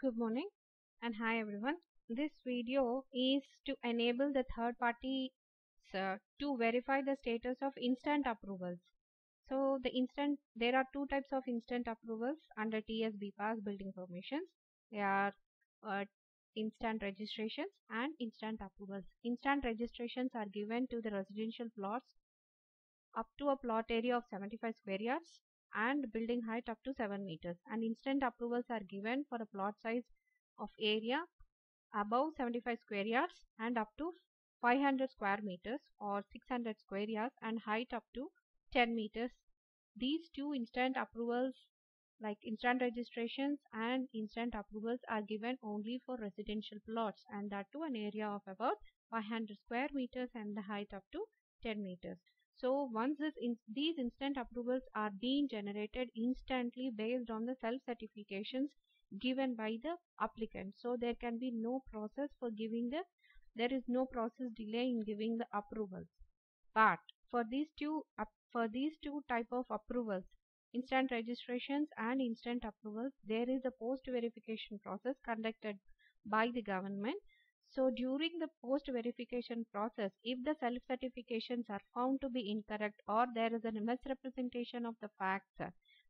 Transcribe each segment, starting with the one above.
Good morning and hi everyone. This video is to enable the third party to verify the status of instant approvals. So there are two types of instant approvals under TSB Pass building permissions. They are uh, instant registrations and instant approvals. Instant registrations are given to the residential plots up to a plot area of 75 square yards and building height up to 7 meters, and instant approvals are given for a plot size of area above 75 square yards and up to 500 square meters or 600 square yards and height up to 10 meters. These two instant approvals, like instant registrations and instant approvals, are given only for residential plots, and that to an area of about 500 square meters and the height up to 10 meters. So once these instant approvals are being generated instantly based on the self-certifications given by the applicant. So there can be no process for there is no process delay in giving the approvals. But for these two type of approvals, instant registrations and instant approvals, there is a post verification process conducted by the government. So during the post verification process, if the self certifications are found to be incorrect or there is a misrepresentation of the facts,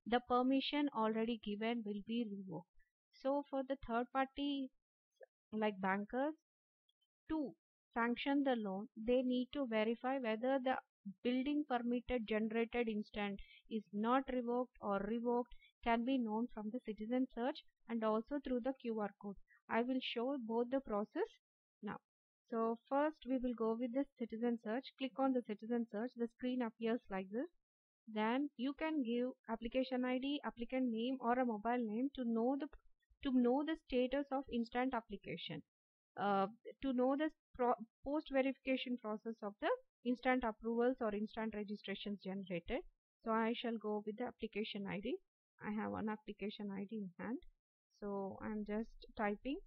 the permission already given will be revoked. So for the third party like bankers to sanction the loan, they need to verify whether the building permitted generated instant is not revoked or revoked can be known from the citizen search and also through the QR code. I will show both the process now. So first we will go with the citizen search. Click on the citizen search. The screen appears like this. Then you can give application ID, applicant name or a mobile name to know the status of instant application. To know the post verification process of the instant approvals or instant registrations generated. So I shall go with the application ID. I have one application ID in hand. So I'm just typing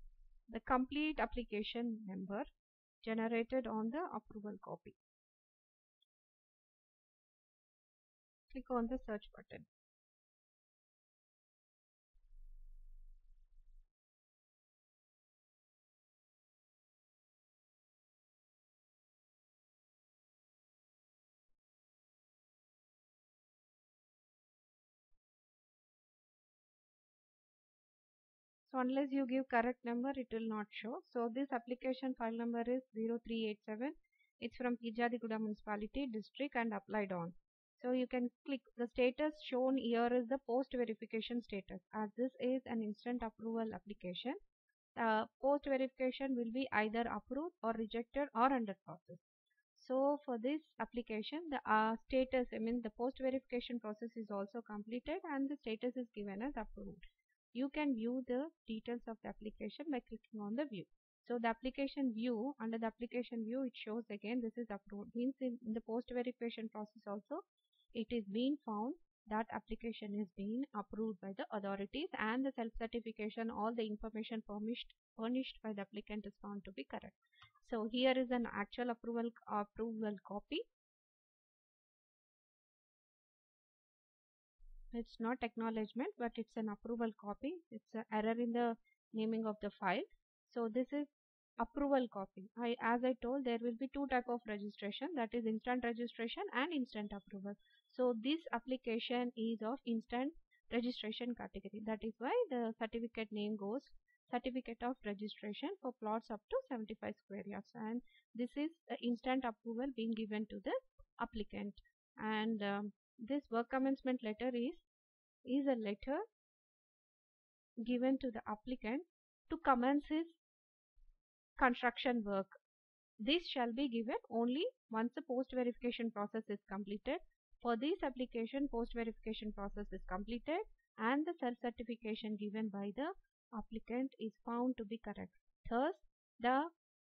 the complete application number generated on the approval copy. Click on the search button. So unless you give correct number, it will not show. So this application file number is 0387. It's from Pijadiguda Municipality District and applied on. So you can click the status shown here is the post verification status. As this is an instant approval application, post verification will be either approved or rejected or under process. So for this application, the status, the post verification process is also completed and the status is given as approved. You can view the details of the application by clicking on the view. So the application view, under the application view, it shows again this is approved. Means in the post verification process also, it is being found that application is being approved by the authorities and the self-certification, all the information furnished by the applicant is found to be correct. So here is an actual approval copy. It's not acknowledgement, but it's an approval copy. It's an error in the naming of the file. So this is approval copy. As I told, there will be two type of registration, that is instant registration and instant approval. So this application is of instant registration category. That is why the certificate name goes certificate of registration for plots up to 75 square yards, and this is the instant approval being given to the applicant. And this work commencement letter is a letter given to the applicant to commence his construction work. This shall be given only once the post verification process is completed. For this application, post verification process is completed and the self certification given by the applicant is found to be correct. Thus, the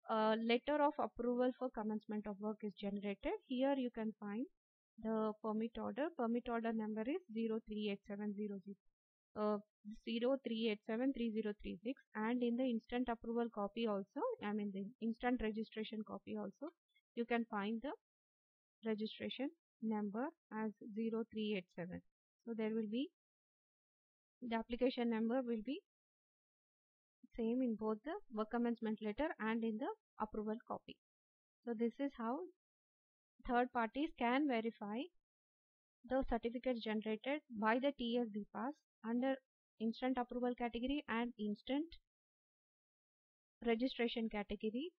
letter of approval for commencement of work is generated. Here you can find the permit order. Permit order number is 038700. 03873036, and in the instant approval copy also, the instant registration copy also, you can find the registration number as 0387. So there will be the application number will be same in both the work commencement letter and in the approval copy. So this is how third parties can verify the certificates generated by the TS DPAS under instant approval category and instant registration category.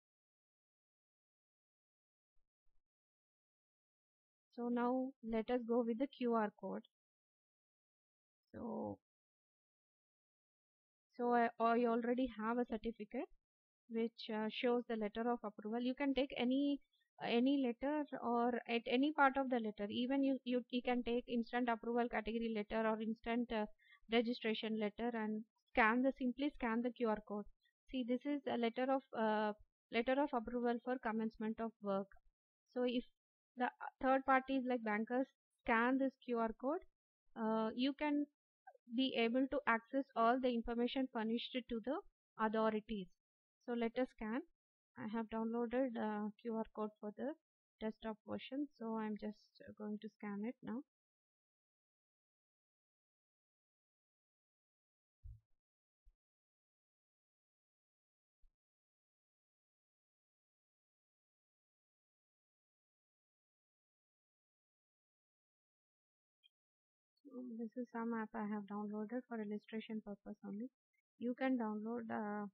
So now let us go with the QR code. So I already have a certificate which shows the letter of approval. You can take any letter or at any part of the letter. Even you can take instant approval category letter or instant registration letter and simply scan the QR code. See, this is a letter of approval for commencement of work. So if the third parties like bankers scan this QR code, you can be able to access all the information furnished to the authorities. So let us scan. I have downloaded QR code for the desktop version, so I'm just going to scan it now. So this is some app I have downloaded for illustration purpose only. You can download the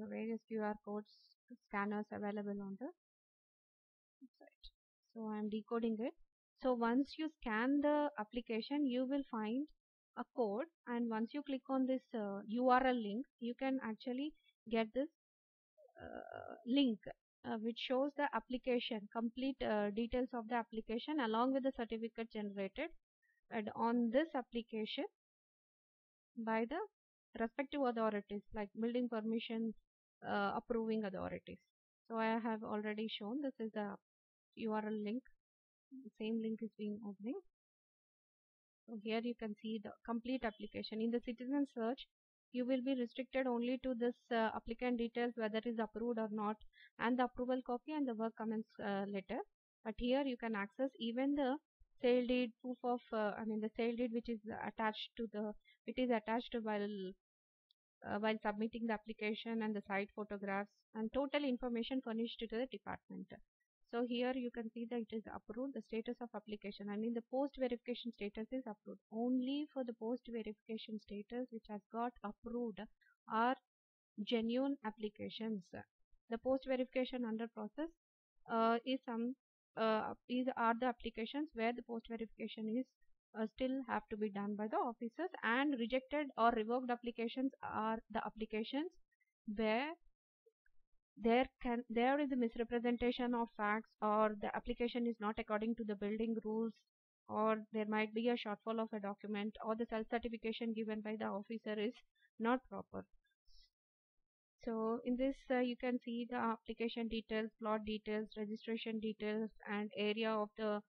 various QR codes scanners available on the website. So I'm decoding it. So once you scan the application, you will find a code, and once you click on this URL link, you can actually get this link which shows the application, complete details of the application along with the certificate generated, and on this application by the respective authorities like building permission approving authorities. So I have already shown this is the URL link. The same link is being opening. So here you can see the complete application. In the citizen search, you will be restricted only to this applicant details, whether it is approved or not, and the approval copy and the work commence letter. But here you can access even the sale deed, proof of the sale deed which is attached to while submitting the application, and the site photographs and total information furnished to the department. So here you can see that it is approved, the status of application, and in the post verification status is approved. Only for the post verification status which has got approved are genuine applications. The post verification under process are the applications where the post verification is still have to be done by the officers, and rejected or revoked applications are the applications where there is a misrepresentation of facts, or the application is not according to the building rules, or there might be a shortfall of a document, or the self certification given by the officer is not proper. So in this you can see the application details, plot details, registration details, and area of the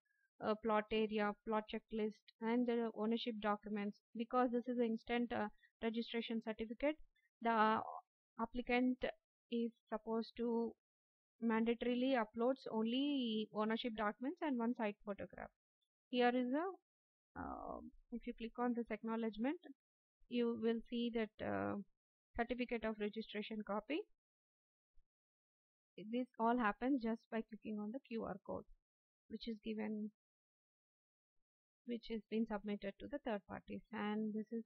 plot area, plot checklist, and the ownership documents. Because this is an instant registration certificate, the applicant is supposed to mandatorily uploads only ownership documents and one site photograph. Here is a if you click on this acknowledgement, you will see that certificate of registration copy. This all happens just by clicking on the QR code which is given, which is been submitted to the third parties. And this is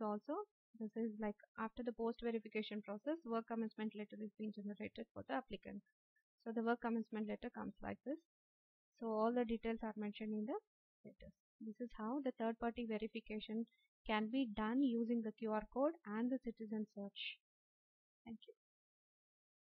like after the post verification process, work commencement letter is being generated for the applicant. So the work commencement letter comes like this. So all the details are mentioned in the letters. This is how the third party verification can be done using the QR code and the citizen search. Thank you.